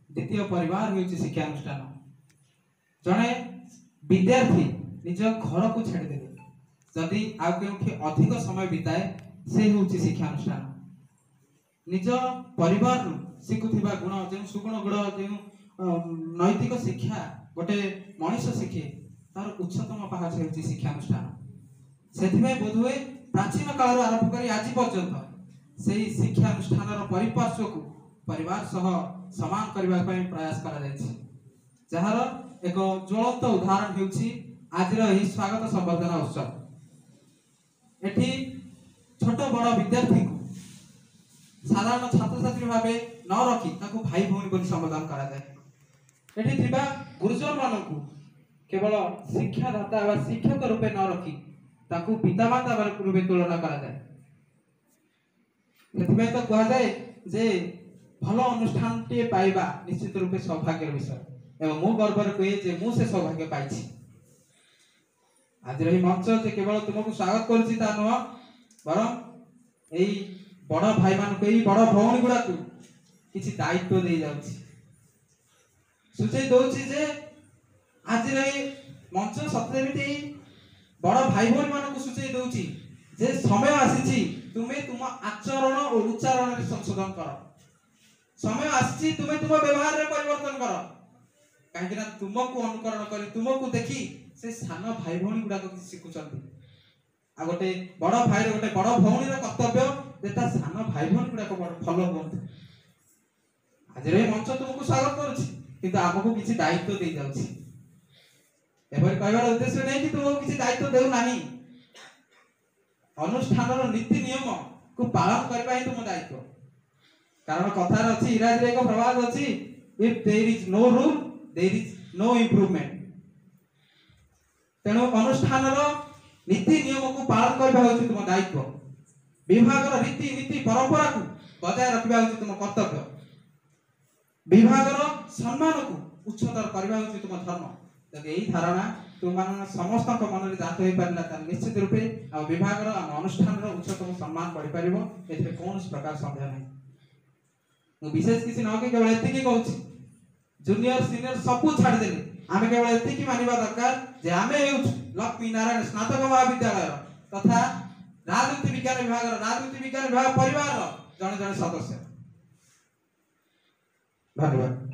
द्वितीय परिवार होउछि शिक्षानुष्ठान। जड़े विद्यार्थी निज घर को छाड़देवे जदि आउ के अधिक समय बिताए से होउछि शिक्षानुष्ठान। निज परिवार शिखुथिबा गुण जो सुगुण गुण जो नैतिक शिक्षा गोटे मनुष्य शिखे तार उच्चतम पाहाच होउछि शिक्षानुष्ठान। सेथिमे बोधुए प्राचीन काल आरंभ करी आज पर्यंत से शिक्षानुष्ठान परिपार्श्व को परिवार सह समान करबा पई प्रयास करा जायछि। जहार एक ज्वलंत उदाहरण हेउछि आजिर एही स्वागत संवर्धना उत्सव। एठी छोट बड़ विद्यार्थी को साधारण छात्र छात्री भावे न रखी ताको भाई भौणी बोली संबोधन करा जाय। एठी थिबा गुरुजन मानकु केवल शिक्षादाता वा शिक्षक रूपे न रखी ताको पितामाता रूपे तुलना करा जाय। सेथिबे तो कहा जाय जे भलो अनुष्ठान टे पाइबा निश्चित रूपे सौभाग्य विषय एवं मु गर्व रे कहे जे मु से सौभाग्य पाइछि। आज रही मंच जे केवल तुमको स्वागत करछि ता न बरं एई बड़ भाई मान को एई बड़ भौणी गुडा को किछि दायित्व दे जाउछि सुचै दोछि जे आज रही मंच सत्यमिति बड़ भाई भौणी मान को सुचै दोछि जे समय आसीछि तुमे तुम आचरण और उच्चारण रे संशोधन कर। समय आसी तुमे तुम व्यवहार रे परिवर्तन कर काहे ना तुमको अनुकरण करी तुमको देखी से सान भाई भौणी गुडा को शिखुचंती। आ गोटे बड़ भाई रे गोटे बड़ भौणी रे कर्तव्य जे ता सान भाई भौणी गुडा को फॉलो करते। आज रे मंच तुमको स्वागत करूछि किंतु आपको किछि दायित्व दे जाउछि। एबरी कहबार उद्देश्य नै कि तुमको किछि दायित्व देउ नाही। अनुष्ठानर नीति नियम को पालन करबा ही तुम दायित्व। कारण कथार अछि इराज रे एक प्रवाद अछि if there is no rule there is no improvement. तेणु अनुष्ठानर नीति नियम को पालन करबा होछि तुम दायित्व। विभागर रीति नीति परंपरा को बजाय रखबा होछि तुम कर्तव्य। विभागर सम्मान को उच्चतर करबा होछि तुम धर्म। जदि एही धारणा तुम मान समस्त मन रे जात होई परला त निश्चित रूपे आ विभागर आ अनुष्ठान रो उच्चतम सम्मान पड़ी परिबो। एथे कोन प्रकार संदेह नै। मु विशेष किसी न के केवल एति की कहूछि जूनियर सीनियर सब छाड़ देले आमे केवल एति की मानिबा दरकार जे आमे हेउछ लक्ष्मी नारायण स्नातक महाविद्यालय तथा राजनीति विज्ञान विभाग परिवार जने जने सदस्य। धन्यवाद।